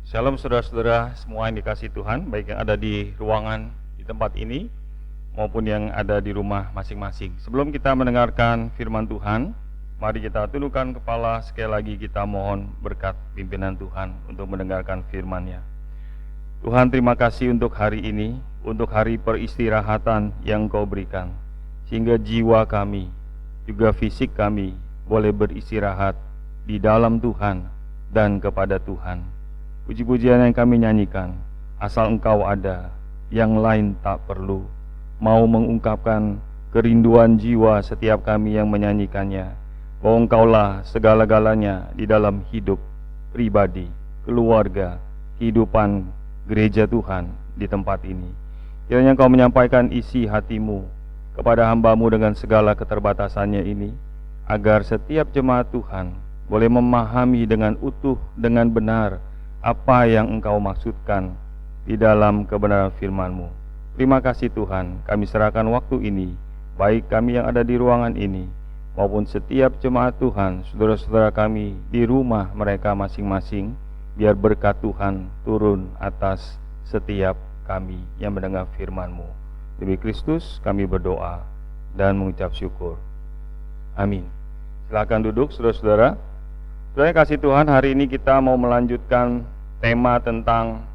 Shalom saudara-saudara semua yang dikasihi Tuhan, baik yang ada di ruangan di tempat ini maupun yang ada di rumah masing-masing. Sebelum kita mendengarkan firman Tuhan, mari kita tundukkan kepala, sekali lagi kita mohon berkat pimpinan Tuhan untuk mendengarkan firman-Nya. Tuhan, terima kasih untuk hari ini, untuk hari peristirahatan yang Kau berikan, sehingga jiwa kami, juga fisik kami boleh beristirahat di dalam Tuhan dan kepada Tuhan. Puji-pujian yang kami nyanyikan, asal Engkau ada, yang lain tak perlu. Mau mengungkapkan kerinduan jiwa setiap kami yang menyanyikannya, bahwa Engkaulah segala-galanya di dalam hidup pribadi, keluarga, kehidupan gereja Tuhan di tempat ini. Kiranya Engkau menyampaikan isi hati-Mu kepada hamba-Mu dengan segala keterbatasannya ini, agar setiap jemaat Tuhan boleh memahami dengan utuh, dengan benar, apa yang Engkau maksudkan di dalam kebenaran firman-Mu. Terima kasih Tuhan, kami serahkan waktu ini, baik kami yang ada di ruangan ini, maupun setiap jemaat Tuhan, saudara-saudara kami di rumah mereka masing-masing. Biar berkat Tuhan turun atas setiap kami yang mendengar firman-Mu. Demi Kristus kami berdoa dan mengucap syukur. Amin. Silakan duduk saudara-saudara. Saudara yang kasih Tuhan, hari ini kita mau melanjutkan tema tentang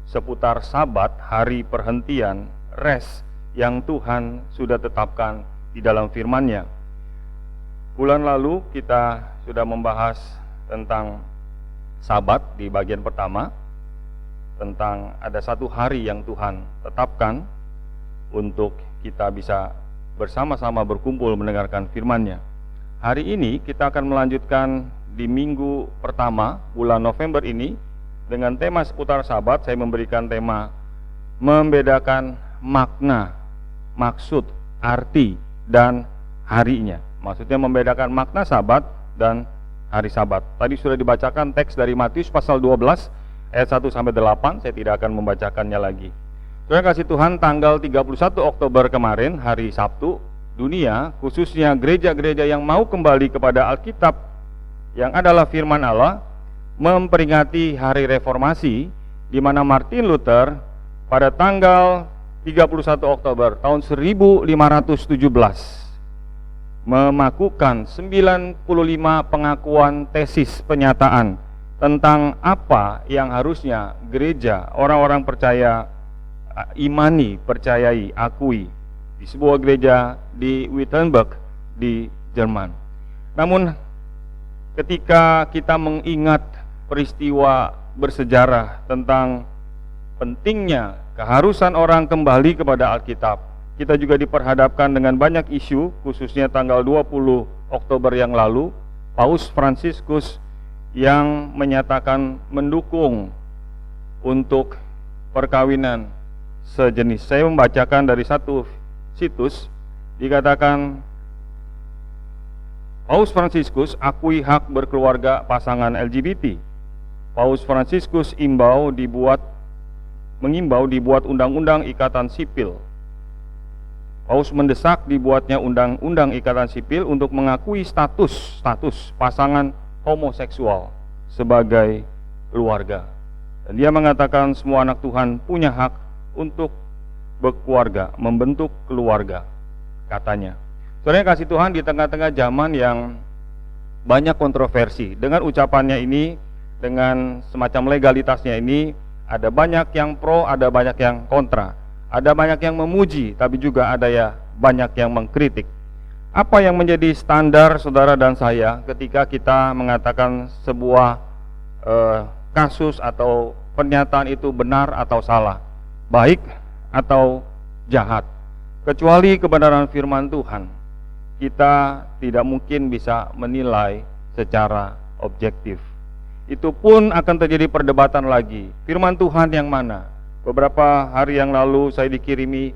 seputar Sabat, hari perhentian, rest yang Tuhan sudah tetapkan di dalam firman-Nya. Bulan lalu kita sudah membahas tentang Sabat di bagian pertama, tentang ada satu hari yang Tuhan tetapkan untuk kita bisa bersama-sama berkumpul mendengarkan firman-Nya. Hari ini kita akan melanjutkan di minggu pertama bulan November ini dengan tema seputar Sabat. Saya memberikan tema membedakan makna, maksud, arti, dan harinya. Maksudnya membedakan makna Sabat dan hari Sabat. Tadi sudah dibacakan teks dari Matius pasal 12 ayat 1-8. Saya tidak akan membacakannya lagi. Saudara kasih Tuhan, tanggal 31 Oktober kemarin, hari Sabtu, dunia, khususnya gereja-gereja yang mau kembali kepada Alkitab yang adalah firman Allah, memperingati hari reformasi, di mana Martin Luther pada tanggal 31 Oktober tahun 1517 memakukan 95 pengakuan tesis penyataan tentang apa yang harusnya gereja, orang-orang percaya, imani, percayai, akui di sebuah gereja di Wittenberg di Jerman. Namun ketika kita mengingat peristiwa bersejarah tentang pentingnya keharusan orang kembali kepada Alkitab, kita juga diperhadapkan dengan banyak isu, khususnya tanggal 20 Oktober yang lalu, Paus Fransiskus yang menyatakan mendukung untuk perkawinan sejenis. Saya membacakan dari satu situs, dikatakan Paus Fransiskus akui hak berkeluarga pasangan LGBT. Paus Fransiskus mengimbau dibuat undang-undang ikatan sipil. Paus mendesak dibuatnya undang-undang ikatan sipil untuk mengakui status pasangan homoseksual sebagai keluarga. Dan dia mengatakan semua anak Tuhan punya hak untuk berkeluarga, membentuk keluarga, katanya. Saudara yang kasih Tuhan, di tengah-tengah zaman yang banyak kontroversi, dengan ucapannya ini, dengan semacam legalitasnya ini, ada banyak yang pro, ada banyak yang kontra. Ada banyak yang memuji, tapi juga ada ya banyak yang mengkritik. Apa yang menjadi standar saudara dan saya ketika kita mengatakan sebuah kasus atau pernyataan itu benar atau salah, baik atau jahat? Kecuali kebenaran firman Tuhan, kita tidak mungkin bisa menilai secara objektif. Itu pun akan terjadi perdebatan lagi. Firman Tuhan yang mana? Beberapa hari yang lalu saya dikirimi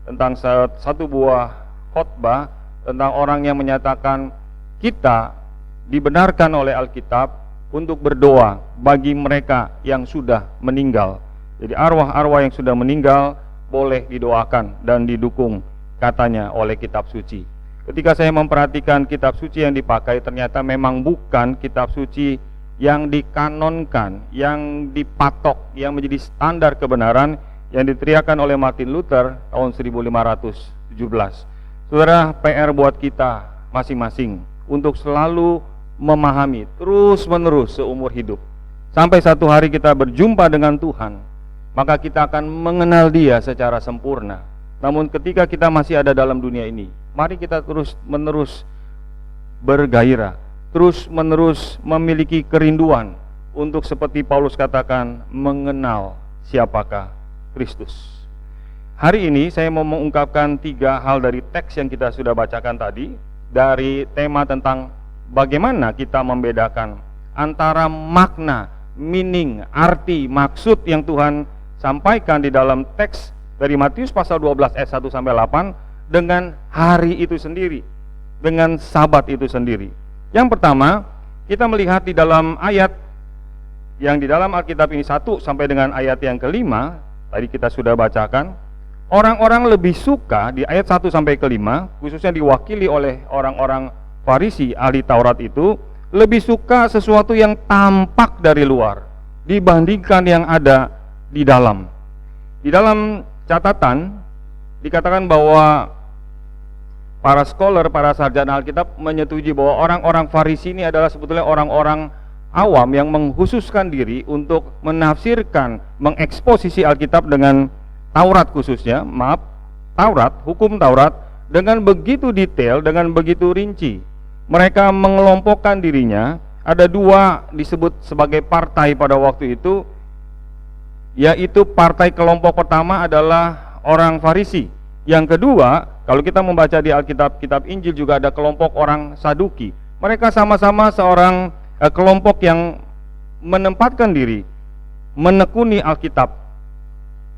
tentang satu buah khotbah tentang orang yang menyatakan kita dibenarkan oleh Alkitab untuk berdoa bagi mereka yang sudah meninggal. Jadi arwah-arwah yang sudah meninggal boleh didoakan dan didukung, katanya, oleh kitab suci. Ketika saya memperhatikan kitab suci yang dipakai, ternyata memang bukan kitab suci yang dikanonkan, yang dipatok, yang menjadi standar kebenaran yang diteriakan oleh Martin Luther tahun 1517. Saudara, PR buat kita masing-masing untuk selalu memahami terus-menerus seumur hidup. Sampai satu hari kita berjumpa dengan Tuhan, maka kita akan mengenal Dia secara sempurna. Namun ketika kita masih ada dalam dunia ini, mari kita terus-menerus bergairah, terus-menerus memiliki kerinduan untuk seperti Paulus katakan, mengenal siapakah Kristus. Hari ini saya mau mengungkapkan 3 hal dari teks yang kita sudah bacakan tadi, dari tema tentang bagaimana kita membedakan antara makna, meaning, arti, maksud yang Tuhan sampaikan di dalam teks dari Matius pasal 12 ayat 1 sampai 8 dengan hari itu sendiri, dengan Sabat itu sendiri. Yang pertama, kita melihat di dalam ayat yang di dalam Alkitab ini 1 sampai dengan ayat yang kelima, tadi kita sudah bacakan. Orang-orang lebih suka di ayat 1 sampai kelima, khususnya diwakili oleh orang-orang Farisi, ahli Taurat itu, lebih suka sesuatu yang tampak dari luar dibandingkan yang ada di dalam. Di dalam catatan dikatakan bahwa para scholar, para sarjana Alkitab menyetujui bahwa orang-orang Farisi ini adalah sebetulnya orang-orang awam yang mengkhususkan diri untuk menafsirkan, mengeksposisi Alkitab dengan Taurat khususnya, Taurat, hukum Taurat dengan begitu detail, dengan begitu rinci. Mereka mengelompokkan dirinya, ada 2 disebut sebagai partai pada waktu itu, yaitu partai kelompok pertama adalah orang Farisi. Yang kedua, kalau kita membaca di Alkitab, kitab Injil juga ada kelompok orang Saduki. Mereka sama-sama seorang kelompok yang menempatkan diri, menekuni Alkitab,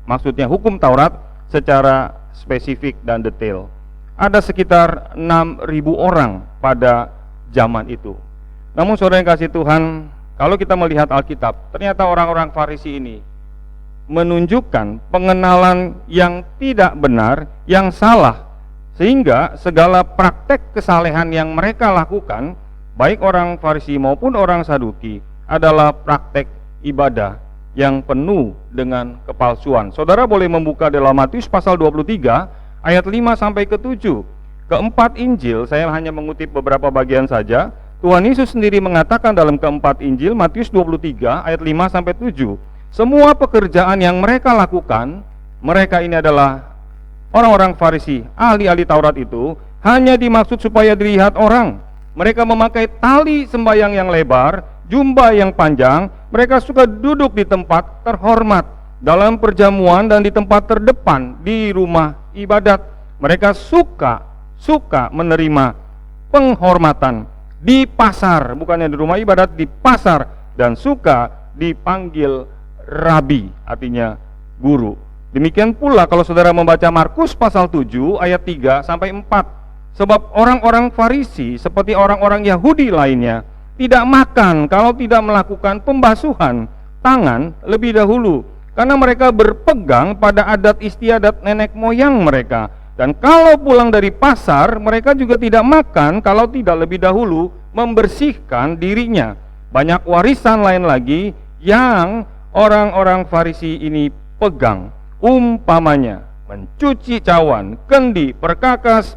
maksudnya hukum Taurat secara spesifik dan detail. Ada sekitar 6.000 orang pada zaman itu. Namun saudara yang kasih Tuhan, kalau kita melihat Alkitab, ternyata orang-orang Farisi ini menunjukkan pengenalan yang tidak benar, yang salah, sehingga segala praktek kesalehan yang mereka lakukan, baik orang Farisi maupun orang Saduki, adalah praktek ibadah yang penuh dengan kepalsuan. Saudara boleh membuka dalam Matius pasal 23 ayat 5 sampai ke 7. Keempat Injil, saya hanya mengutip beberapa bagian saja. Tuhan Yesus sendiri mengatakan dalam keempat Injil, Matius 23 ayat 5 sampai 7, semua pekerjaan yang mereka lakukan, mereka ini adalah orang-orang Farisi, ahli-ahli Taurat itu, hanya dimaksud supaya dilihat orang. Mereka memakai tali sembahyang yang lebar, jubah yang panjang. Mereka suka duduk di tempat terhormat, dalam perjamuan dan di tempat terdepan di rumah ibadat. Mereka suka menerima penghormatan di pasar, bukannya di rumah ibadat, di pasar, dan suka dipanggil rabi, artinya guru. Demikian pula kalau saudara membaca Markus pasal 7 ayat 3 sampai 4. Sebab orang-orang Farisi seperti orang-orang Yahudi lainnya tidak makan kalau tidak melakukan pembasuhan tangan lebih dahulu, karena mereka berpegang pada adat istiadat nenek moyang mereka. Dan kalau pulang dari pasar, mereka juga tidak makan kalau tidak lebih dahulu membersihkan dirinya. Banyak warisan lain lagi yang orang-orang Farisi ini pegang, umpamanya mencuci cawan, kendi, perkakas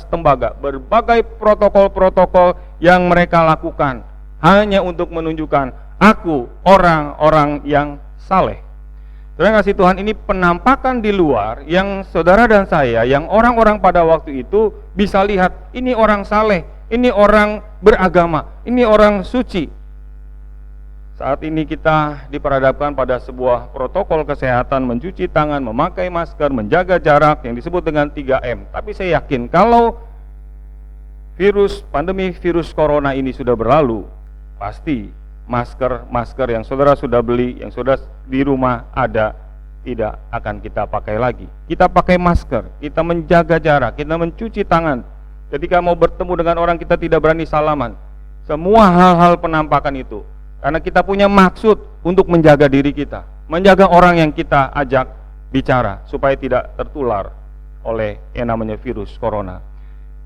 tembaga, berbagai protokol-protokol yang mereka lakukan hanya untuk menunjukkan aku orang-orang yang saleh. Saudara kasih Tuhan, ini penampakan di luar yang saudara dan saya, yang orang-orang pada waktu itu bisa lihat, ini orang saleh, ini orang beragama, ini orang suci. Saat ini kita diperhadapkan pada sebuah protokol kesehatan, mencuci tangan, memakai masker, menjaga jarak yang disebut dengan 3M. Tapi saya yakin kalau pandemi virus corona ini sudah berlalu, pasti masker yang saudara sudah beli, yang sudah di rumah ada, tidak akan kita pakai lagi. Kita pakai masker, kita menjaga jarak, kita mencuci tangan. Ketika mau bertemu dengan orang, kita tidak berani salaman. Semua hal-hal penampakan itu, karena kita punya maksud untuk menjaga diri kita, menjaga orang yang kita ajak bicara, supaya tidak tertular oleh yang namanya virus corona.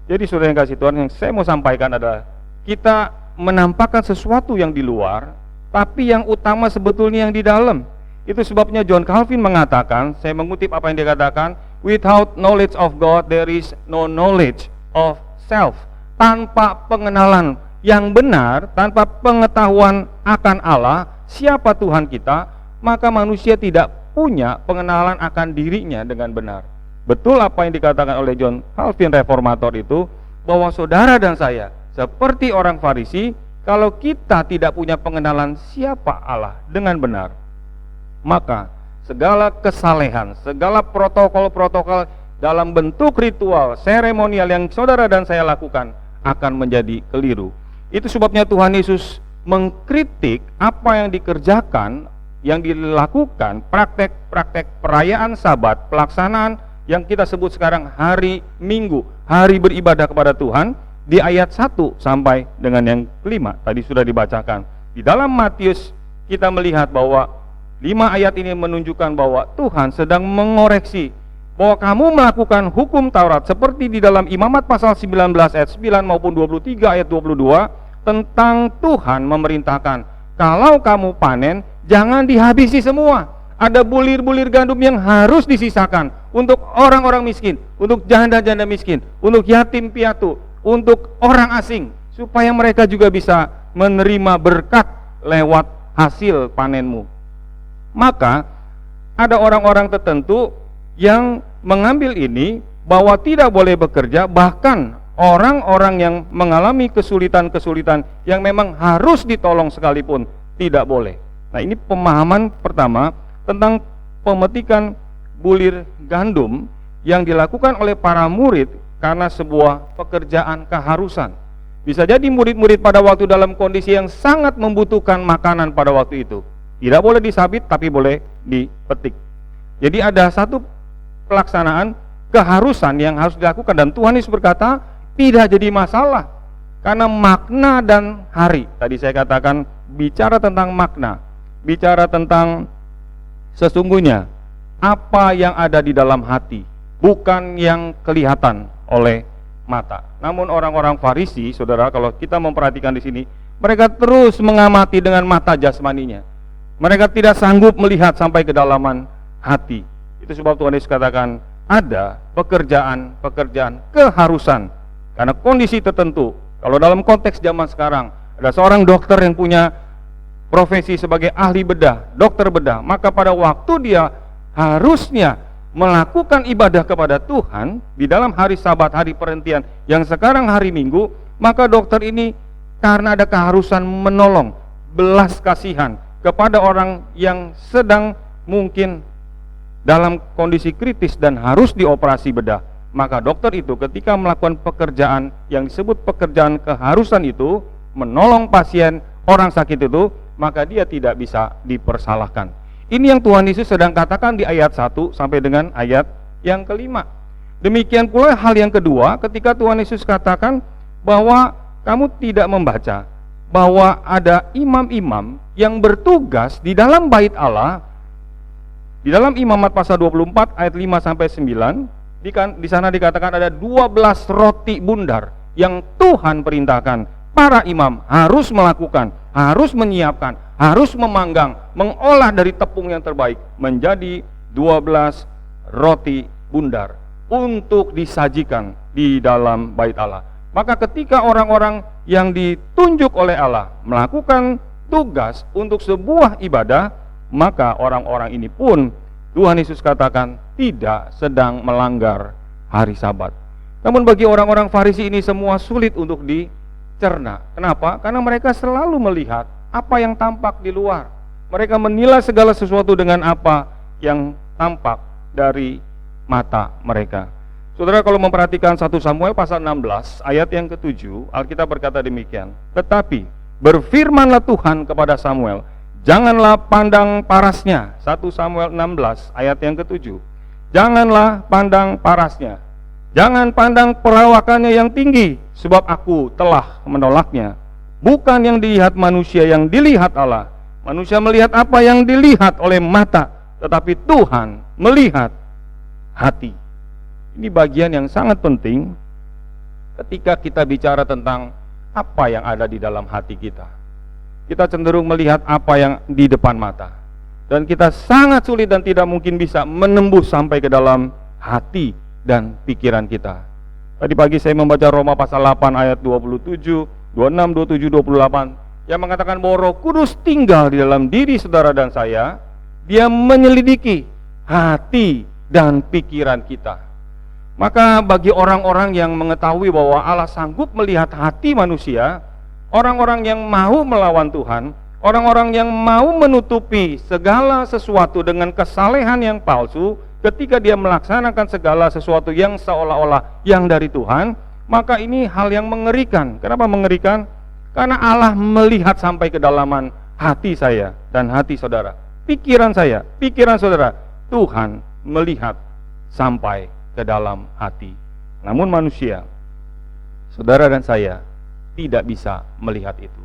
Jadi saudara yang kasih Tuhan, yang saya mau sampaikan adalah kita menampakkan sesuatu yang di luar, tapi yang utama sebetulnya yang di dalam. Itu sebabnya John Calvin mengatakan, saya mengutip apa yang dia katakan, without knowledge of God there is no knowledge of self. Tanpa pengenalan yang benar, tanpa pengetahuan akan Allah, siapa Tuhan kita, maka manusia tidak punya pengenalan akan dirinya dengan benar. Betul apa yang dikatakan oleh John Calvin reformator itu, bahwa saudara dan saya seperti orang Farisi, kalau kita tidak punya pengenalan siapa Allah dengan benar, maka segala kesalehan, segala protokol-protokol dalam bentuk ritual, seremonial yang saudara dan saya lakukan akan menjadi keliru. Itu sebabnya Tuhan Yesus mengkritik apa yang dikerjakan, yang dilakukan, praktek-praktek perayaan Sabat, pelaksanaan yang kita sebut sekarang hari Minggu, hari beribadah kepada Tuhan, di ayat 1 sampai dengan yang kelima tadi sudah dibacakan. Di dalam Matius kita melihat bahwa 5 ayat ini menunjukkan bahwa Tuhan sedang mengoreksi bahwa kamu melakukan hukum Taurat seperti di dalam Imamat pasal 19 ayat 9 maupun 23 ayat 22 tentang Tuhan memerintahkan kalau kamu panen jangan dihabisi semua. Ada bulir-bulir gandum yang harus disisakan untuk orang-orang miskin, untuk janda-janda miskin, untuk yatim piatu, untuk orang asing, supaya mereka juga bisa menerima berkat lewat hasil panenmu. Maka ada orang-orang tertentu yang mengambil ini bahwa tidak boleh bekerja, bahkan orang-orang yang mengalami kesulitan-kesulitan yang memang harus ditolong sekalipun tidak boleh. Nah, ini pemahaman pertama tentang pemetikan bulir gandum yang dilakukan oleh para murid karena sebuah pekerjaan keharusan. Bisa jadi murid-murid pada waktu dalam kondisi yang sangat membutuhkan makanan pada waktu itu. Tidak boleh disabit tapi boleh dipetik. Jadi ada satu pelaksanaan keharusan yang harus dilakukan dan Tuhan Yesus berkata tidak jadi masalah karena makna dan hari. Tadi saya katakan bicara tentang makna, bicara tentang sesungguhnya apa yang ada di dalam hati, bukan yang kelihatan oleh mata. Namun orang-orang Farisi, saudara, kalau kita memperhatikan di sini, mereka terus mengamati dengan mata jasmaninya. Mereka tidak sanggup melihat sampai kedalaman hati. Itu sebab Tuhan Yesus katakan ada pekerjaan keharusan karena kondisi tertentu. Kalau dalam konteks zaman sekarang ada seorang dokter yang punya profesi sebagai ahli bedah, dokter bedah, maka pada waktu dia harusnya melakukan ibadah kepada Tuhan di dalam hari Sabat, hari perhentian yang sekarang hari Minggu, maka dokter ini karena ada keharusan menolong, belas kasihan kepada orang yang sedang mungkin dalam kondisi kritis dan harus dioperasi bedah, maka dokter itu ketika melakukan pekerjaan yang disebut pekerjaan keharusan itu, menolong pasien orang sakit itu, maka dia tidak bisa dipersalahkan. Ini yang Tuhan Yesus sedang katakan di ayat 1 sampai dengan ayat yang kelima. Demikian pula hal yang kedua ketika Tuhan Yesus katakan bahwa kamu tidak membaca bahwa ada imam-imam yang bertugas di dalam bait Allah. Di dalam Imamat pasal 24 ayat 5 sampai 9 di sana dikatakan ada 12 roti bundar yang Tuhan perintahkan para imam harus melakukan, harus menyiapkan, harus memanggang, mengolah dari tepung yang terbaik menjadi 12 roti bundar untuk disajikan di dalam bait Allah. Maka ketika orang-orang yang ditunjuk oleh Allah melakukan tugas untuk sebuah ibadah, maka orang-orang ini pun Tuhan Yesus katakan tidak sedang melanggar hari Sabat. Namun bagi orang-orang Farisi ini semua sulit untuk dicerna. Kenapa? Karena mereka selalu melihat apa yang tampak di luar. Mereka menilai segala sesuatu dengan apa yang tampak dari mata mereka. Saudara, kalau memperhatikan 1 Samuel pasal 16 ayat yang ke-7, Alkitab berkata demikian, tetapi berfirmanlah Tuhan kepada Samuel, janganlah pandang parasnya. 1 Samuel 16 ayat yang ke-7. Janganlah pandang parasnya. Jangan pandang perawakannya yang tinggi, sebab aku telah menolaknya. Bukan yang dilihat manusia, yang dilihat Allah. Manusia melihat apa yang dilihat oleh mata, tetapi Tuhan melihat hati. Ini bagian yang sangat penting ketika kita bicara tentang apa yang ada di dalam hati kita. Kita cenderung melihat apa yang di depan mata. Dan kita sangat sulit dan tidak mungkin bisa menembus sampai ke dalam hati dan pikiran kita. Tadi pagi saya membaca Roma pasal 8 ayat 27, 26, 27, 28 yang mengatakan bahwa Roh Kudus tinggal di dalam diri saudara dan saya. Dia menyelidiki hati dan pikiran kita. Maka bagi orang-orang yang mengetahui bahwa Allah sanggup melihat hati manusia, orang-orang yang mau melawan Tuhan, orang-orang yang mau menutupi segala sesuatu dengan kesalehan yang palsu, ketika dia melaksanakan segala sesuatu yang seolah-olah yang dari Tuhan, maka ini hal yang mengerikan. Kenapa mengerikan? Karena Allah melihat sampai kedalaman hati saya dan hati saudara. Pikiran saya, pikiran saudara, Tuhan melihat sampai ke dalam hati. Namun manusia, saudara dan saya, tidak bisa melihat itu.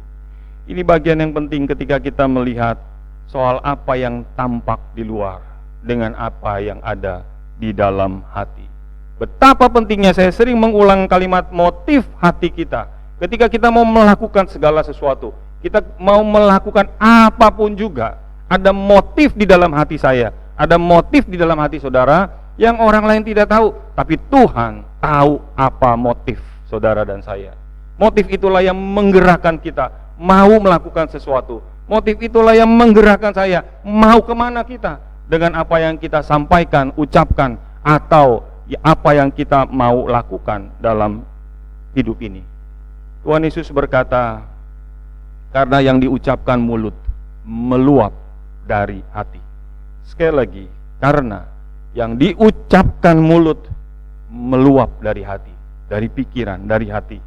Ini bagian yang penting ketika kita melihat soal apa yang tampak di luar dengan apa yang ada di dalam hati. Betapa pentingnya, saya sering mengulang kalimat motif hati kita. Ketika kita mau melakukan segala sesuatu, kita mau melakukan apapun juga, ada motif di dalam hati saya, ada motif di dalam hati saudara yang orang lain tidak tahu, tapi Tuhan tahu apa motif saudara dan saya. Motif itulah yang menggerakkan kita mau melakukan sesuatu. Motif itulah yang menggerakkan saya mau kemana kita dengan apa yang kita sampaikan, ucapkan, atau apa yang kita mau lakukan dalam hidup ini. Tuhan Yesus berkata, karena yang diucapkan mulut meluap dari hati. Sekali lagi, karena yang diucapkan mulut meluap dari hati, dari pikiran, dari hati.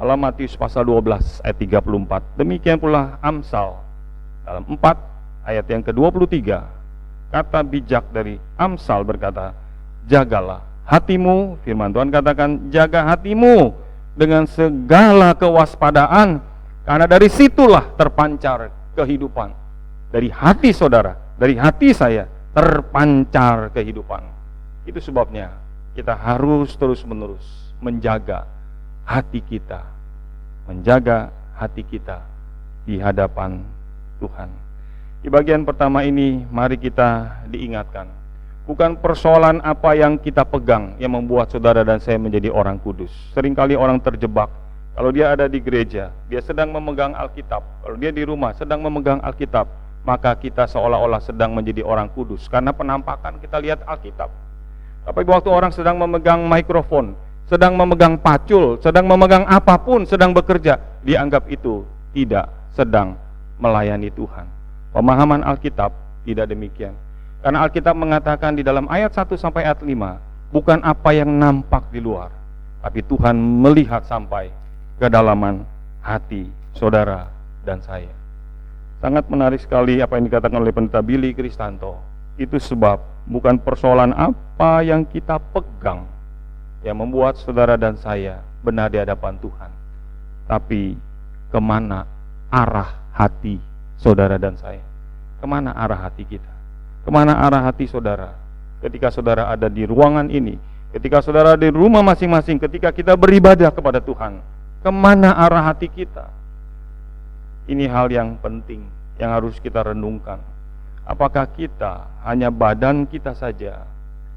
Dalam Matius pasal 12 ayat 34, demikian pula Amsal dalam 4 ayat yang ke-23, kata bijak dari Amsal berkata, jagalah hatimu, firman Tuhan katakan, jaga hatimu dengan segala kewaspadaan, karena dari situlah terpancar kehidupan. Dari hati saudara, dari hati saya terpancar kehidupan. Itu sebabnya kita harus terus-menerus menjaga hati kita, menjaga hati kita di hadapan Tuhan. Di bagian pertama ini, mari kita diingatkan, bukan persoalan apa yang kita pegang yang membuat saudara dan saya menjadi orang kudus. Seringkali orang terjebak, kalau dia ada di gereja, dia sedang memegang Alkitab, kalau dia di rumah sedang memegang Alkitab, maka kita seolah-olah sedang menjadi orang kudus, karena penampakan kita lihat Alkitab. Tapi waktu orang sedang memegang mikrofon, sedang memegang pacul, sedang memegang apapun, sedang bekerja, dianggap itu tidak sedang melayani Tuhan. Pemahaman Alkitab tidak demikian. Karena Alkitab mengatakan di dalam ayat 1 sampai ayat 5, bukan apa yang nampak di luar, tapi Tuhan melihat sampai kedalaman hati saudara dan saya. Sangat menarik sekali apa yang dikatakan oleh Pendeta Billy Kristanto. Itu sebab bukan persoalan apa yang kita pegang yang membuat saudara dan saya benar di hadapan Tuhan, tapi kemana arah hati saudara dan saya. Kemana arah hati kita, kemana arah hati saudara. Ketika saudara ada di ruangan ini, ketika saudara di rumah masing-masing, ketika kita beribadah kepada Tuhan, kemana arah hati kita. Ini hal yang penting yang harus kita renungkan. Apakah kita hanya badan kita saja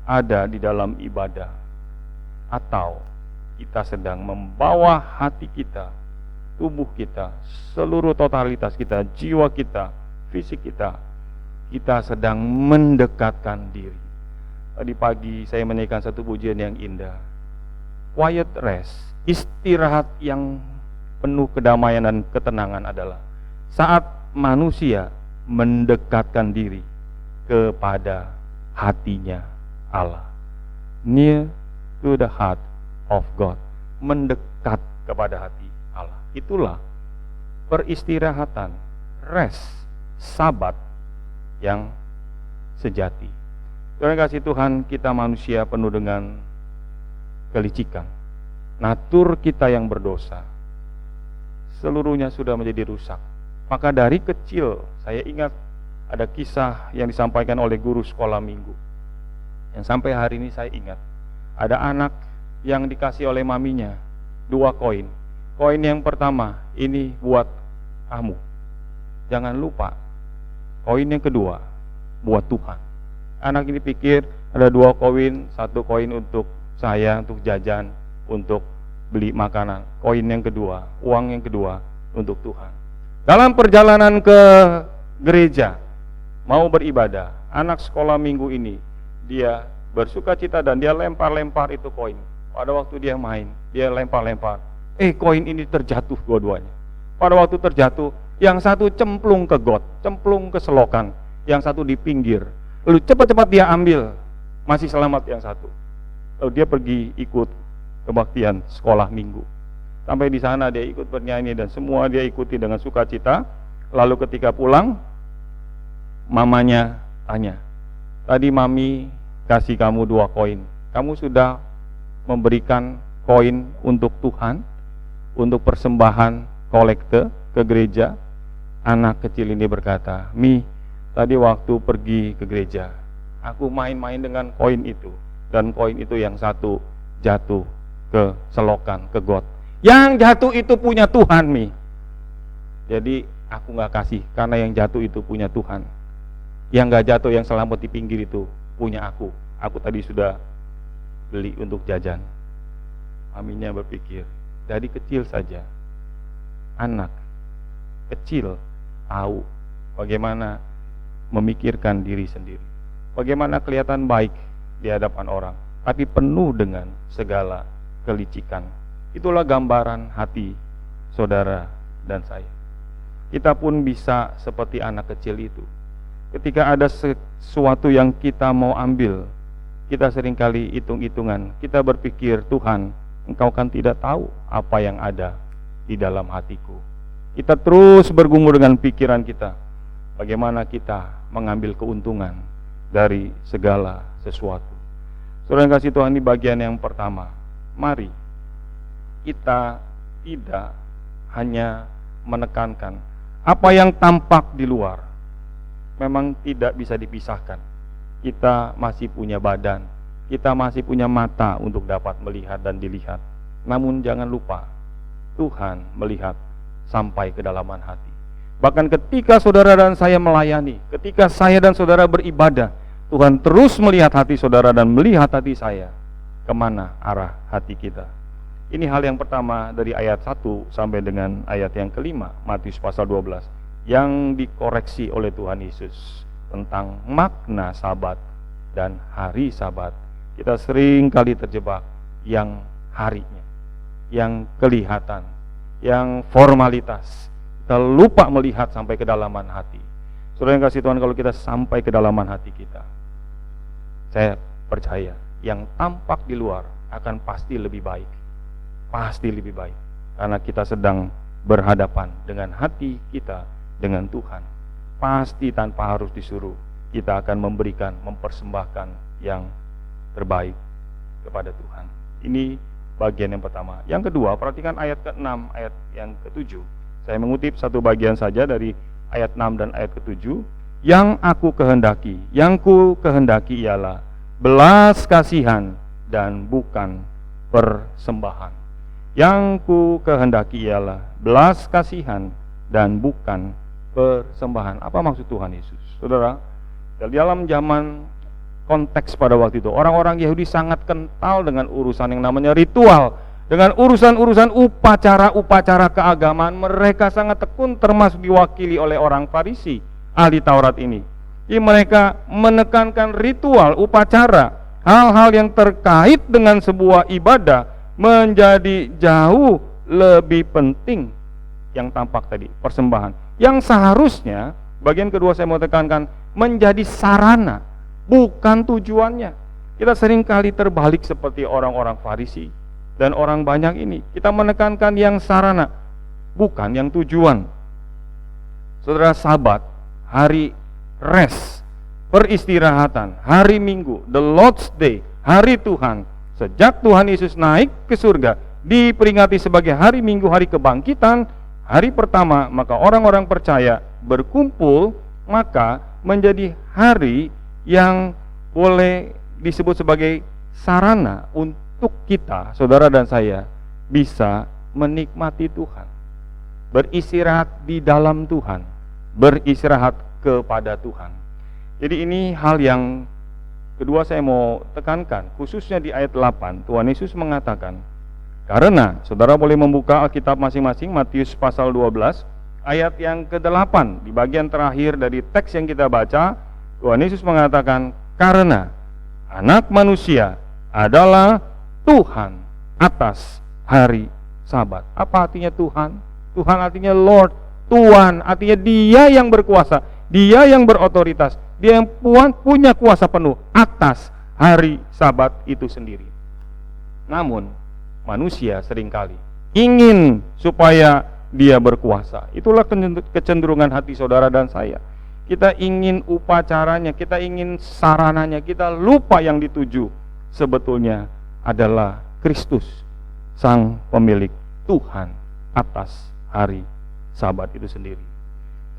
ada di dalam ibadah, atau kita sedang membawa hati kita, tubuh kita, seluruh totalitas kita, jiwa kita, fisik kita, kita sedang mendekatkan diri. Tadi pagi saya menyanyikan satu pujian yang indah, quiet rest, istirahat yang penuh kedamaian dan ketenangan adalah saat manusia mendekatkan diri kepada hatinya Allah. Near to the heart of God, mendekat kepada hati Allah. Itulah peristirahatan, rest, sabat yang sejati. Terima kasih Tuhan, kita manusia penuh dengan kelicikan. Natur kita yang berdosa seluruhnya sudah menjadi rusak. Maka dari kecil saya ingat ada kisah yang disampaikan oleh guru sekolah minggu, yang sampai hari ini saya ingat. Ada anak yang dikasih oleh maminya 2 koin. koin yang pertama ini buat kamu. Jangan lupa, koin yang kedua buat Tuhan. Anak ini pikir ada 2 koin, 1 koin untuk saya, untuk jajan, untuk beli makanan. Koin yang kedua, uang yang kedua untuk Tuhan. Dalam perjalanan ke gereja, mau beribadah, anak sekolah minggu ini, dia bersuka cita dan dia lempar-lempar itu koin. Pada waktu dia main, dia lempar-lempar. Koin ini terjatuh dua-duanya. Pada waktu terjatuh, yang satu cemplung ke got, cemplung ke selokan, yang satu di pinggir. Lalu cepat-cepat dia ambil, masih selamat yang satu. Lalu dia pergi ikut kebaktian sekolah minggu. Sampai di sana dia ikut bernyanyi dan semua dia ikuti dengan sukacita. Lalu ketika pulang, mamanya tanya, tadi mami kasih kamu 2 koin. Kamu sudah memberikan koin untuk Tuhan, untuk persembahan kolekte ke gereja? Anak kecil ini berkata, Mi, tadi waktu pergi ke gereja, aku main-main dengan koin itu. Dan koin itu yang satu jatuh ke selokan, ke got. Yang jatuh itu punya Tuhan, Mi. Jadi aku gak kasih, karena yang jatuh itu punya Tuhan. Yang gak jatuh, yang selamat di pinggir itu punya aku. Aku tadi sudah beli untuk jajan. Maminya berpikir, dari kecil saja anak kecil tahu bagaimana memikirkan diri sendiri, bagaimana kelihatan baik di hadapan orang, tapi penuh dengan segala kelicikan. Itulah gambaran hati saudara dan saya. Kita pun bisa seperti anak kecil itu. Ketika ada sesuatu yang kita mau ambil, kita seringkali hitung-hitungan. Kita berpikir, Tuhan, Engkau kan tidak tahu apa yang ada di dalam hatiku. Kita terus bergumul dengan pikiran kita, bagaimana kita mengambil keuntungan dari segala sesuatu. Saudara yang kasih Tuhan, ini bagian yang pertama. Mari kita tidak hanya menekankan apa yang tampak di luar. Memang tidak bisa dipisahkan. Kita masih punya badan, kita masih punya mata untuk dapat melihat dan dilihat. Namun jangan lupa, Tuhan melihat sampai kedalaman hati. Bahkan ketika saudara dan saya melayani, ketika saya dan saudara beribadah, Tuhan terus melihat hati saudara dan melihat hati saya, kemana arah hati kita. Ini hal yang pertama dari ayat 1 sampai dengan ayat yang kelima, Matius pasal 12, yang dikoreksi oleh Tuhan Yesus tentang makna Sabat dan hari Sabat. Kita sering kali terjebak yang harinya, yang kelihatan, yang formalitas. Kita lupa melihat sampai kedalaman hati. Saudara yang kasih Tuhan, kalau kita sampai kedalaman hati kita, saya percaya yang tampak di luar akan pasti lebih baik. Pasti lebih baik, karena kita sedang berhadapan dengan hati kita dengan Tuhan. Pasti tanpa harus disuruh, kita akan memberikan, mempersembahkan yang terbaik kepada Tuhan. Ini bagian yang pertama. Yang kedua, perhatikan ayat ke-6, ayat yang ke-7. Saya mengutip satu bagian saja dari ayat 6 dan ayat ke-7. Yang aku kehendaki, yang ku kehendaki ialah belas kasihan dan bukan persembahan. Yang ku kehendaki ialah belas kasihan dan bukan persembahan. Apa maksud Tuhan Yesus? Saudara, dalam zaman konteks pada waktu itu, orang-orang Yahudi sangat kental dengan urusan yang namanya ritual, dengan urusan-urusan upacara-upacara keagamaan. Mereka sangat tekun, termasuk diwakili oleh orang Farisi, ahli Taurat ini. Jadi mereka menekankan ritual, upacara, hal-hal yang terkait dengan sebuah ibadah menjadi jauh lebih penting. Yang tampak tadi, persembahan, yang seharusnya, bagian kedua saya mau tekankan, menjadi sarana, bukan tujuannya. Kita seringkali terbalik seperti orang-orang Farisi dan orang banyak ini. Kita menekankan yang sarana, bukan yang tujuan. Saudara, Sabat, hari rest, peristirahatan, hari Minggu, the Lord's Day, hari Tuhan, sejak Tuhan Yesus naik ke surga, diperingati sebagai hari Minggu, hari kebangkitan, hari pertama. Maka orang-orang percaya berkumpul, maka menjadi hari yang boleh disebut sebagai sarana untuk kita, saudara dan saya, bisa menikmati Tuhan, beristirahat di dalam Tuhan, beristirahat kepada Tuhan. Jadi ini hal yang kedua saya mau tekankan, khususnya di ayat 8, Tuhan Yesus mengatakan, karena, saudara boleh membuka Alkitab masing-masing, Matius pasal 12, ayat yang ke-8, di bagian terakhir dari teks yang kita baca, Tuhan Yesus mengatakan, karena Anak Manusia adalah Tuhan atas hari Sabat. Apa artinya Tuhan? Tuhan artinya Lord, Tuhan artinya Dia yang berkuasa, Dia yang berotoritas, Dia yang punya kuasa penuh atas hari Sabat itu sendiri. Namun manusia seringkali ingin supaya Dia berkuasa. Itulah kecenderungan hati saudara dan saya. Kita ingin upacaranya, kita ingin sarananya, kita lupa yang dituju sebetulnya adalah Kristus, Sang Pemilik, Tuhan atas hari Sabat itu sendiri.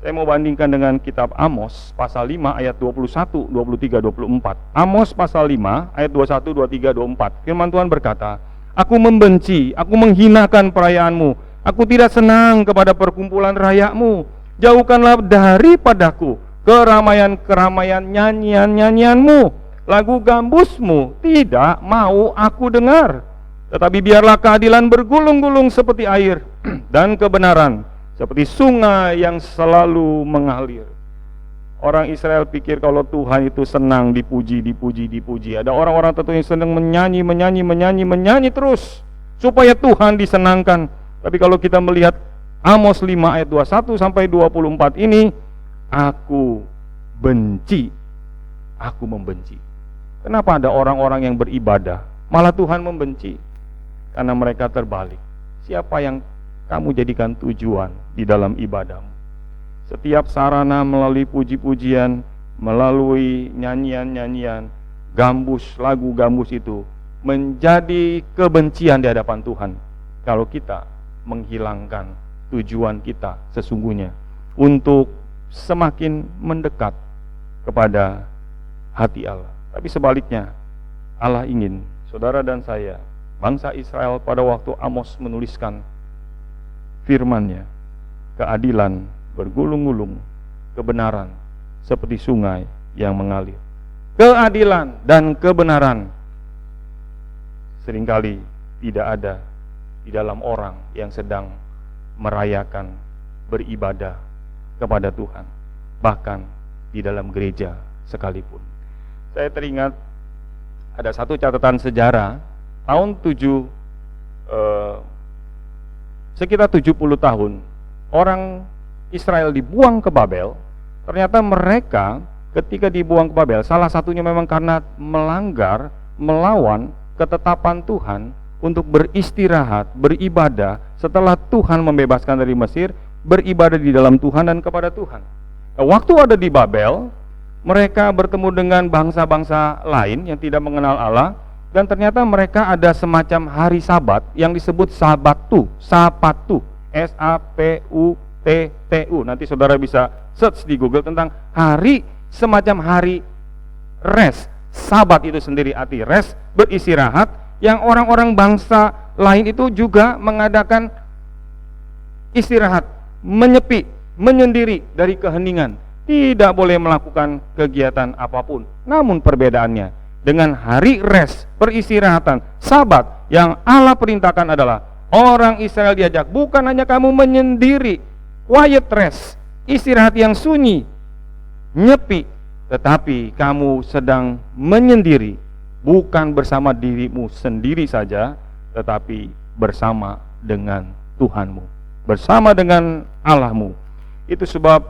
Saya mau bandingkan dengan kitab Amos pasal 5 ayat 21, 23, 24. Amos pasal 5 ayat 21, 23, 24. Firman Tuhan berkata, aku membenci, aku menghinakan perayaanmu, aku tidak senang kepada perkumpulan rayamu. Jauhkanlah daripadaku keramaian-keramaian nyanyian-nyanyianmu, lagu gambusmu tidak mau aku dengar. Tetapi biarlah keadilan bergulung-gulung seperti air dan kebenaran seperti sungai yang selalu mengalir. Orang Israel pikir kalau Tuhan itu senang dipuji. Ada orang-orang tertentu yang senang menyanyi terus supaya Tuhan disenangkan. Tapi kalau kita melihat Amos 5 ayat 21 sampai 24 ini, aku membenci. Kenapa ada orang-orang yang beribadah malah Tuhan membenci? Karena mereka terbalik. Siapa yang kamu jadikan tujuan di dalam ibadahmu? Setiap sarana melalui puji-pujian, melalui nyanyian-nyanyian, lagu gambus itu menjadi kebencian di hadapan Tuhan. Kalau kita menghilangkan tujuan kita sesungguhnya untuk semakin mendekat kepada hati Allah. Tapi sebaliknya, Allah ingin saudara dan saya, bangsa Israel pada waktu Amos menuliskan firman-Nya, keadilan bergulung-gulung, kebenaran seperti sungai yang mengalir. Keadilan dan kebenaran seringkali tidak ada di dalam orang yang sedang merayakan, beribadah kepada Tuhan, bahkan di dalam gereja sekalipun. Saya teringat ada satu catatan sejarah tahun sekitar 70 tahun orang Israel dibuang ke Babel. Ternyata mereka ketika dibuang ke Babel, salah satunya memang karena melawan ketetapan Tuhan untuk beristirahat, beribadah setelah Tuhan membebaskan dari Mesir, beribadah di dalam Tuhan dan kepada Tuhan. Nah, waktu ada di Babel, mereka bertemu dengan bangsa-bangsa lain yang tidak mengenal Allah, dan ternyata mereka ada semacam hari Sabat yang disebut Sabatu, S-A-P-U-T-T-U. Nanti saudara bisa search di Google tentang semacam hari rest. Sabat itu sendiri arti rest, beristirahat, yang orang-orang bangsa lain itu juga mengadakan istirahat, menyepi, menyendiri dari keheningan, tidak boleh melakukan kegiatan apapun. Namun perbedaannya dengan hari rest, peristirahatan, Sabat yang Allah perintahkan adalah orang Israel diajak bukan hanya kamu menyendiri, quiet rest, istirahat yang sunyi, nyepi, tetapi kamu sedang menyendiri, bukan bersama dirimu sendiri saja, tetapi bersama dengan Tuhanmu, bersama dengan Allahmu. Itu sebab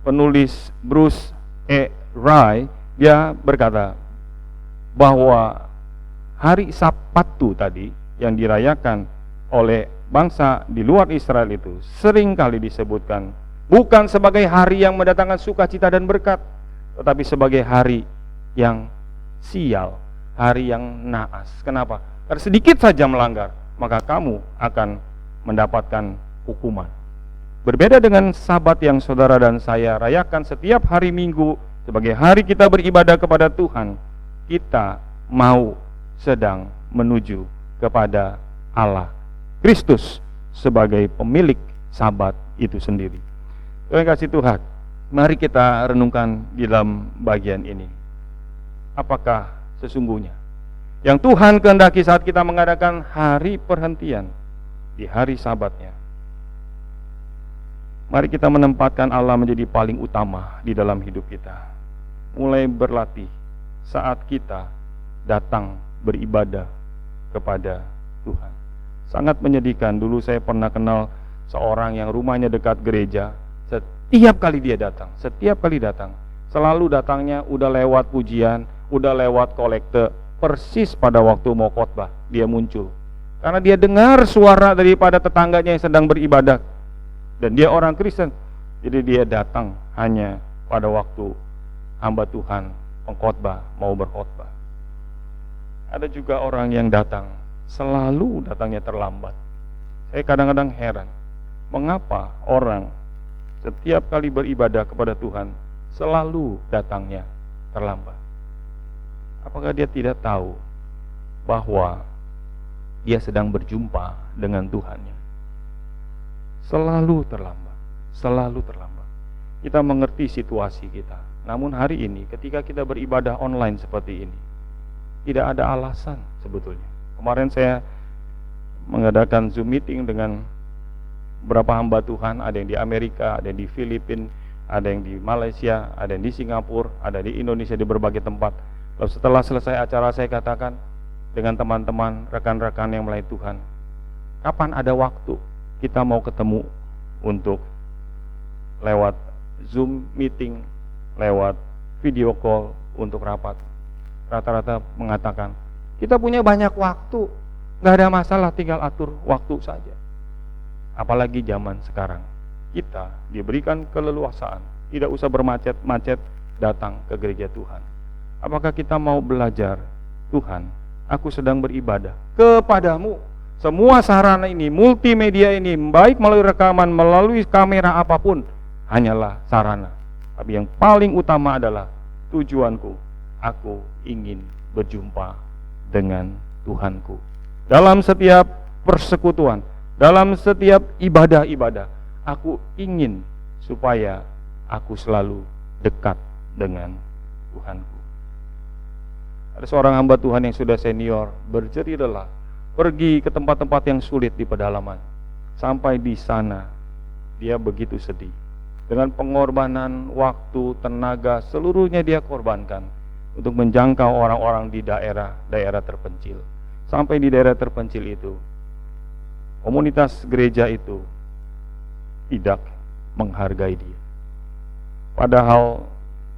penulis Bruce E. Ray, dia berkata bahwa hari Sabtu tadi yang dirayakan oleh bangsa di luar Israel itu seringkali disebutkan bukan sebagai hari yang mendatangkan sukacita dan berkat, tetapi sebagai hari yang sial, hari yang naas. Kenapa? Karena sedikit saja melanggar, maka kamu akan mendapatkan hukuman. Berbeda dengan Sabat yang saudara dan saya rayakan setiap hari Minggu sebagai hari kita beribadah kepada Tuhan, kita mau sedang menuju kepada Allah Kristus sebagai pemilik Sabat itu sendiri. Terima kasih Tuhan. Mari kita renungkan di dalam bagian ini. Apakah sesungguhnya yang Tuhan kehendaki saat kita mengadakan hari perhentian di hari Sabatnya? Mari kita menempatkan Allah menjadi paling utama di dalam hidup kita. Mulai berlatih saat kita datang beribadah kepada Tuhan. Sangat menyedihkan, dulu saya pernah kenal seorang yang rumahnya dekat gereja. Setiap kali dia datang, selalu datangnya udah lewat pujian, udah lewat kolekte, persis pada waktu mau khotbah dia muncul. Karena dia dengar suara daripada tetangganya yang sedang beribadah. Dan dia orang Kristen, jadi dia datang hanya pada waktu hamba Tuhan pengkhotbah mau berkhotbah. Ada juga orang yang datang, selalu datangnya terlambat. Saya kadang-kadang heran, mengapa orang setiap kali beribadah kepada Tuhan selalu datangnya terlambat? Apakah dia tidak tahu bahwa dia sedang berjumpa dengan Tuhannya? Selalu terlambat, selalu terlambat. Kita mengerti situasi kita. Namun hari ini ketika kita beribadah online seperti ini, tidak ada alasan sebetulnya. Kemarin saya mengadakan Zoom meeting dengan beberapa hamba Tuhan, ada yang di Amerika, ada yang di Filipina, ada yang di Malaysia, ada yang di Singapura, ada di Indonesia, di berbagai tempat. Lalu setelah selesai acara saya katakan dengan teman-teman, rekan-rekan yang melayani Tuhan, kapan ada waktu kita mau ketemu untuk lewat Zoom meeting, lewat video call untuk rapat? Rata-rata mengatakan, kita punya banyak waktu, gak ada masalah, tinggal atur waktu saja. Apalagi zaman sekarang, kita diberikan keleluasaan, tidak usah bermacet-macet datang ke gereja Tuhan. Apakah kita mau belajar, Tuhan, aku sedang beribadah kepadamu. Semua sarana ini, multimedia ini, baik melalui rekaman, melalui kamera apapun, hanyalah sarana. Tapi yang paling utama adalah tujuanku, aku ingin berjumpa dengan Tuhanku. Dalam setiap persekutuan, dalam setiap ibadah-ibadah, aku ingin supaya aku selalu dekat dengan Tuhanku. Ada seorang hamba Tuhan yang sudah senior, berjerih lelah, pergi ke tempat-tempat yang sulit di pedalaman. Sampai di sana, dia begitu sedih. Dengan pengorbanan waktu, tenaga, seluruhnya dia korbankan untuk menjangkau orang-orang di daerah terpencil. Sampai di daerah terpencil itu, komunitas gereja itu tidak menghargai dia. Padahal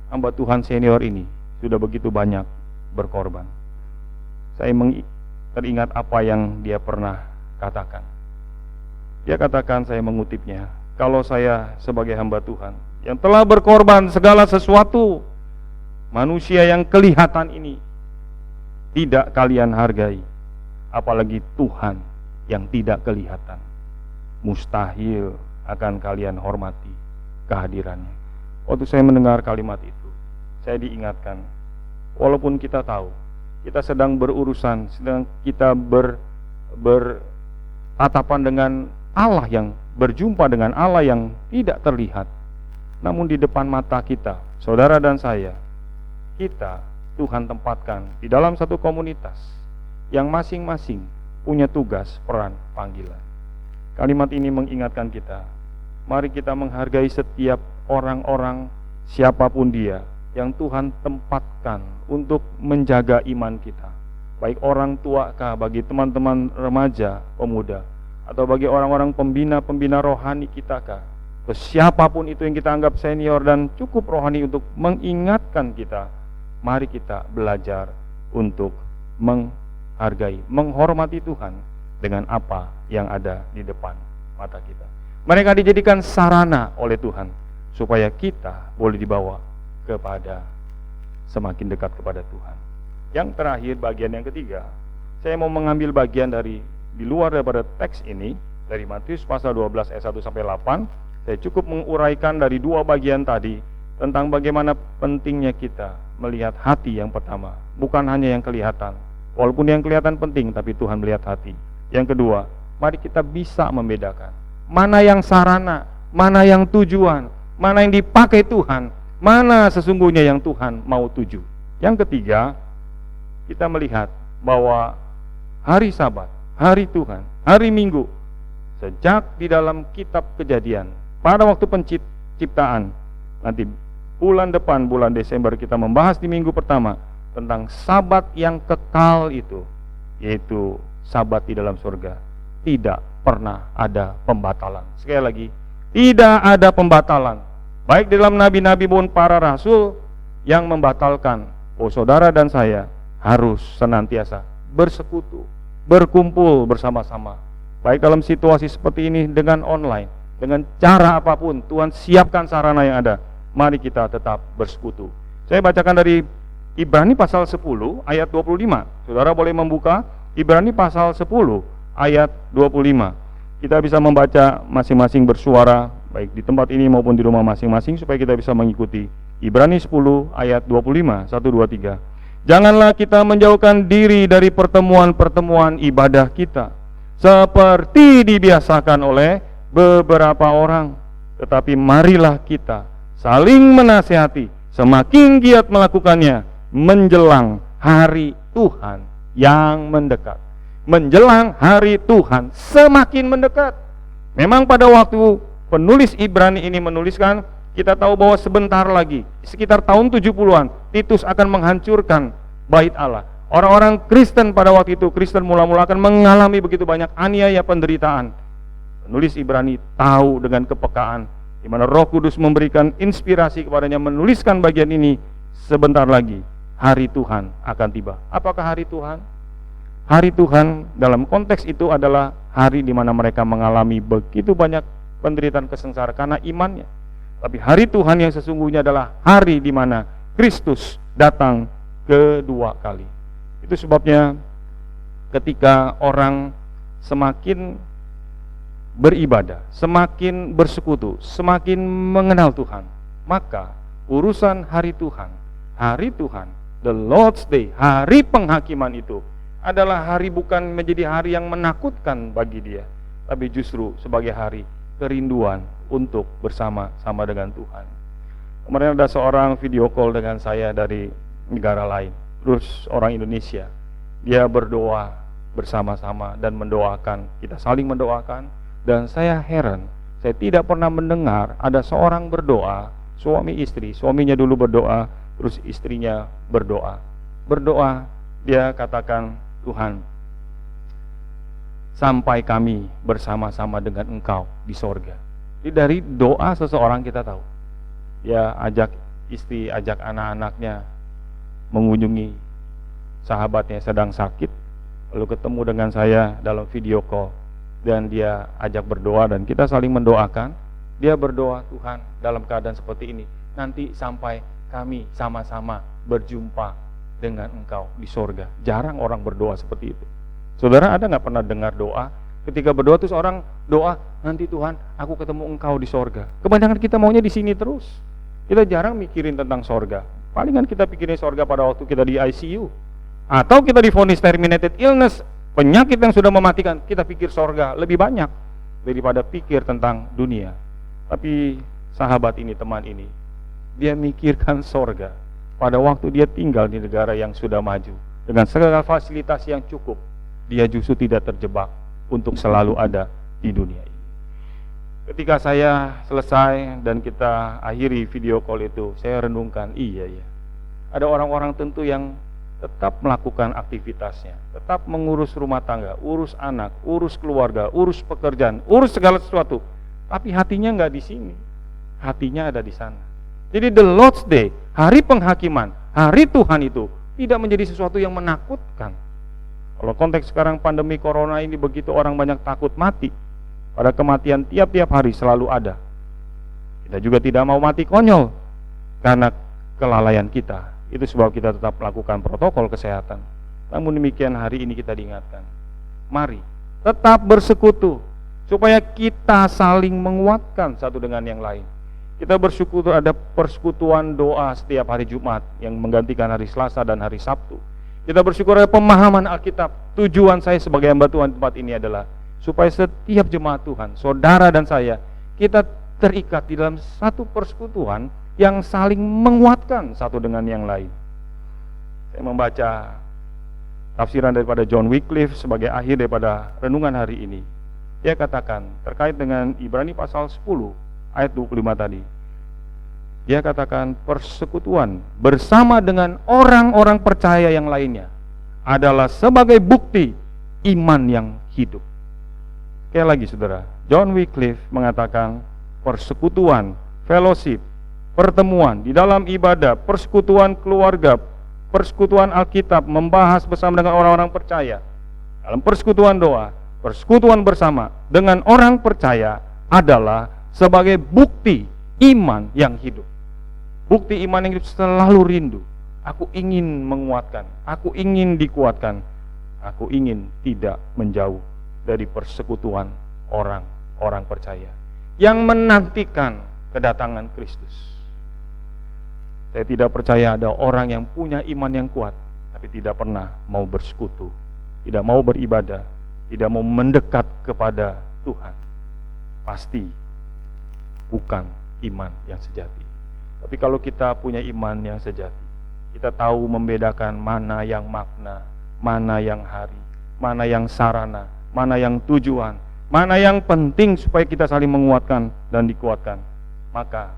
hamba Tuhan senior ini sudah begitu banyak berkorban. Saya teringat apa yang dia pernah katakan. Dia katakan, saya mengutipnya, kalau saya sebagai hamba Tuhan yang telah berkorban segala sesuatu, manusia yang kelihatan ini tidak kalian hargai, apalagi Tuhan yang tidak kelihatan, mustahil akan kalian hormati kehadirannya. Waktu saya mendengar kalimat itu, saya diingatkan, walaupun kita tahu kita sedang berurusan, sedang kita bertatapan dengan Allah, yang berjumpa dengan Allah yang tidak terlihat, namun di depan mata kita, saudara dan saya, kita Tuhan tempatkan di dalam satu komunitas yang masing-masing punya tugas, peran, panggilan. Kalimat ini mengingatkan kita, mari kita menghargai setiap orang-orang, siapapun dia, yang Tuhan tempatkan untuk menjaga iman kita. Baik orang tua kah, bagi teman-teman remaja, pemuda, atau bagi orang-orang pembina rohani kita kah, atau siapapun itu yang kita anggap senior dan cukup rohani untuk mengingatkan kita, mari kita belajar untuk menghargai, menghormati Tuhan dengan apa yang ada di depan mata kita. Mereka dijadikan sarana oleh Tuhan supaya kita boleh dibawa kepada semakin dekat kepada Tuhan. Yang terakhir, bagian yang ketiga, saya mau mengambil bagian dari di luar daripada teks ini, dari Matius pasal 12 ayat 1 sampai 8. Saya cukup menguraikan dari dua bagian tadi tentang bagaimana pentingnya kita melihat hati yang pertama, bukan hanya yang kelihatan. Walaupun yang kelihatan penting, tapi Tuhan melihat hati. Yang kedua, mari kita bisa membedakan mana yang sarana, mana yang tujuan, mana yang dipakai Tuhan, mana sesungguhnya yang Tuhan mau tuju. Yang ketiga, kita melihat bahwa hari Sabat, hari Tuhan, hari Minggu, sejak di dalam kitab Kejadian, pada waktu penciptaan, nanti bulan depan, bulan Desember, kita membahas di minggu pertama tentang Sabat yang kekal itu, yaitu Sabat di dalam surga. Tidak pernah ada pembatalan. Sekali lagi, tidak ada pembatalan, baik di dalam nabi-nabi maupun para rasul yang membatalkan. Oh, saudara dan saya harus senantiasa bersekutu, berkumpul bersama-sama, baik dalam situasi seperti ini dengan online, dengan cara apapun. Tuhan siapkan sarana yang ada, mari kita tetap bersekutu. Saya bacakan dari Ibrani pasal 10 ayat 25. Saudara boleh membuka Ibrani pasal 10 ayat 25. Kita bisa membaca masing-masing bersuara, baik di tempat ini maupun di rumah masing-masing, supaya kita bisa mengikuti. Ibrani 10 ayat 25, 1, 2, 3. Janganlah kita menjauhkan diri dari pertemuan-pertemuan ibadah kita, seperti dibiasakan oleh beberapa orang, tetapi marilah kita saling menasihati, semakin giat melakukannya, menjelang hari Tuhan yang mendekat. Menjelang hari Tuhan semakin mendekat. Memang pada waktu penulis Ibrani ini menuliskan, kita tahu bahwa sebentar lagi, sekitar tahun 70-an, Titus akan menghancurkan bait Allah. Orang-orang Kristen pada waktu itu, Kristen mula-mula akan mengalami begitu banyak aniaya, penderitaan. Penulis Ibrani tahu dengan kepekaan, di mana Roh Kudus memberikan inspirasi kepadanya menuliskan bagian ini. Sebentar lagi hari Tuhan akan tiba. Apakah hari Tuhan? Hari Tuhan dalam konteks itu adalah hari di mana mereka mengalami begitu banyak penderitaan, kesengsaraan karena imannya. Tapi hari Tuhan yang sesungguhnya adalah hari di mana Kristus datang kedua kali. Itu sebabnya ketika orang semakin beribadah, semakin bersekutu, semakin mengenal Tuhan, maka urusan hari Tuhan, the Lord's Day, hari penghakiman itu adalah hari bukan menjadi hari yang menakutkan bagi dia, tapi justru sebagai hari kerinduan untuk bersama-sama dengan Tuhan. Kemarin ada seorang video call dengan saya dari negara lain, terus orang Indonesia. Dia berdoa bersama-sama dan mendoakan, kita saling mendoakan. Dan saya heran, saya tidak pernah mendengar ada seorang berdoa, suami istri, suaminya dulu berdoa, terus istrinya berdoa. Dia katakan, Tuhan, sampai kami bersama-sama dengan Engkau di sorga. Jadi dari doa seseorang kita tahu, dia ajak istri, ajak anak-anaknya mengunjungi sahabatnya sedang sakit, lalu ketemu dengan saya dalam video call, dan dia ajak berdoa dan kita saling mendoakan. Dia berdoa, Tuhan, dalam keadaan seperti ini, nanti sampai kami sama-sama berjumpa dengan Engkau di sorga. Jarang orang berdoa seperti itu. Saudara ada nggak pernah dengar doa, ketika berdoa terus orang doa, nanti Tuhan aku ketemu Engkau di sorga. Kebanyakan kita maunya di sini terus. Kita jarang mikirin tentang sorga. Palingan kita pikirin sorga pada waktu kita di ICU, atau kita divonis terminated illness, penyakit yang sudah mematikan. Kita pikir sorga lebih banyak daripada pikir tentang dunia. Tapi sahabat ini, teman ini, dia mikirkan sorga pada waktu dia tinggal di negara yang sudah maju dengan segala fasilitas yang cukup. Dia justru tidak terjebak untuk selalu ada di dunia ini. Ketika saya selesai dan kita akhiri video call itu, saya renungkan, iya, ada orang-orang tentu yang tetap melakukan aktivitasnya, tetap mengurus rumah tangga, urus anak, urus keluarga, urus pekerjaan, urus segala sesuatu, tapi hatinya nggak di sini, hatinya ada di sana. Jadi the Lord's Day, hari penghakiman, hari Tuhan itu tidak menjadi sesuatu yang menakutkan. Kalau konteks sekarang pandemi corona ini begitu orang banyak takut mati, pada kematian tiap-tiap hari selalu ada. Kita juga tidak mau mati konyol karena kelalaian kita. Itu sebab kita tetap melakukan protokol kesehatan. Namun demikian hari ini kita diingatkan, mari tetap bersekutu supaya kita saling menguatkan satu dengan yang lain. Kita bersyukur ada persekutuan doa setiap hari Jumat yang menggantikan hari Selasa dan hari Sabtu. Kita bersyukur ada pemahaman Alkitab. Tujuan saya sebagai hamba Tuhan tempat ini adalah supaya setiap jemaat Tuhan, saudara dan saya, kita terikat di dalam satu persekutuan yang saling menguatkan satu dengan yang lain. Saya membaca tafsiran daripada John Wycliffe sebagai akhir daripada renungan hari ini. Dia katakan terkait dengan Ibrani pasal 10 ayat 25 tadi. Dia katakan persekutuan bersama dengan orang-orang percaya yang lainnya adalah sebagai bukti iman yang hidup. Sekali lagi saudara, John Wycliffe mengatakan persekutuan, fellowship, pertemuan di dalam ibadah, persekutuan keluarga, persekutuan Alkitab, membahas bersama dengan orang-orang percaya, dalam persekutuan doa, persekutuan bersama dengan orang percaya adalah sebagai bukti iman yang hidup. Bukti iman yang hidup selalu rindu. Aku ingin menguatkan, aku ingin dikuatkan, aku ingin tidak menjauh dari persekutuan orang-orang percaya yang menantikan kedatangan Kristus. Saya tidak percaya ada orang yang punya iman yang kuat tapi tidak pernah mau bersekutu, tidak mau beribadah, tidak mau mendekat kepada Tuhan. Pasti bukan iman yang sejati. Tapi kalau kita punya iman yang sejati, kita tahu membedakan mana yang makna, mana yang hari, mana yang sarana, mana yang tujuan, mana yang penting supaya kita saling menguatkan dan dikuatkan. Maka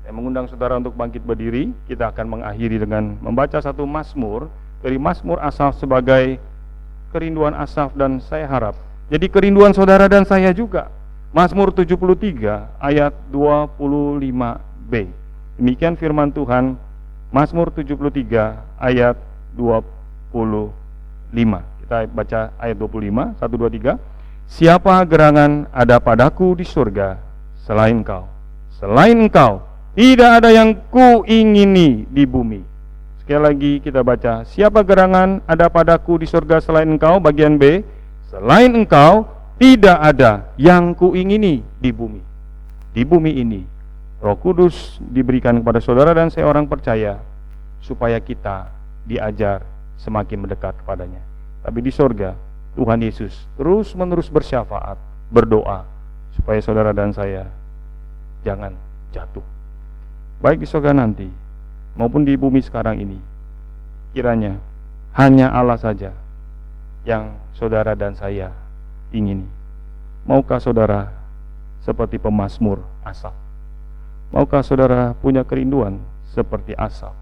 saya mengundang saudara untuk bangkit berdiri. Kita akan mengakhiri dengan membaca satu mazmur dari Mazmur Asaf sebagai kerinduan Asaf dan saya harap jadi kerinduan saudara dan saya juga. Mazmur 73 ayat 25b. Demikian firman Tuhan, Mazmur 73 ayat 25. Kita baca ayat 25, 1, 2, 3. Siapa gerangan ada padaku di surga selain Engkau? Selain Engkau tidak ada yang kuingini di bumi. Sekali lagi kita baca, siapa gerangan ada padaku di surga selain Engkau? Bagian B, selain Engkau tidak ada yang kuingini di bumi. Di bumi ini Roh Kudus diberikan kepada saudara dan saya orang percaya supaya kita diajar semakin mendekat kepadanya. Tapi di surga Tuhan Yesus terus menerus bersyafaat, berdoa supaya saudara dan saya jangan jatuh, baik di surga nanti maupun di bumi sekarang ini. Kiranya hanya Allah saja yang saudara dan saya ingini. Maukah saudara seperti pemazmur Asaf? Maukah saudara punya kerinduan seperti Asaf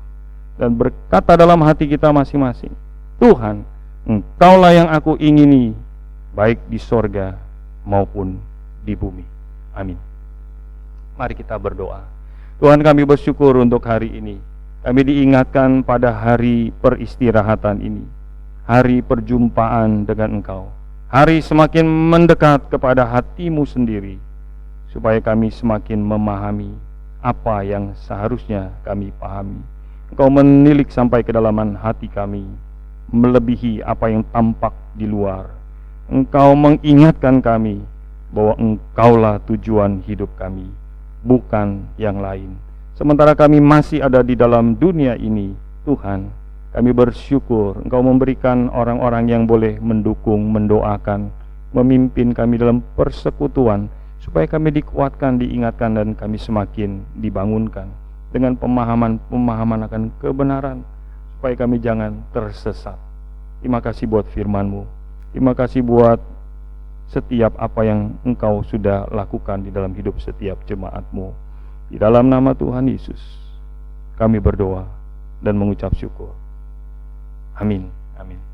dan berkata dalam hati kita masing-masing, Tuhan, Engkaulah yang aku ingini, baik di sorga maupun di bumi. Amin. Mari kita berdoa. Tuhan, kami bersyukur untuk hari ini. Kami diingatkan pada hari peristirahatan ini, hari perjumpaan dengan Engkau, hari semakin mendekat kepada hatimu sendiri, supaya kami semakin memahami apa yang seharusnya kami pahami. Engkau menilik sampai kedalaman hati kami, melebihi apa yang tampak di luar. Engkau mengingatkan kami bahwa Engkaulah tujuan hidup kami, bukan yang lain. Sementara kami masih ada di dalam dunia ini, Tuhan, kami bersyukur Engkau memberikan orang-orang yang boleh mendukung, mendoakan, memimpin kami dalam persekutuan, supaya kami dikuatkan, diingatkan, dan kami semakin dibangunkan dengan pemahaman akan kebenaran, supaya kami jangan tersesat. Terima kasih buat firman-Mu. Terima kasih buat setiap apa yang Engkau sudah lakukan di dalam hidup setiap jemaat-Mu. Di dalam nama Tuhan Yesus kami berdoa dan mengucap syukur. Amin. Amin.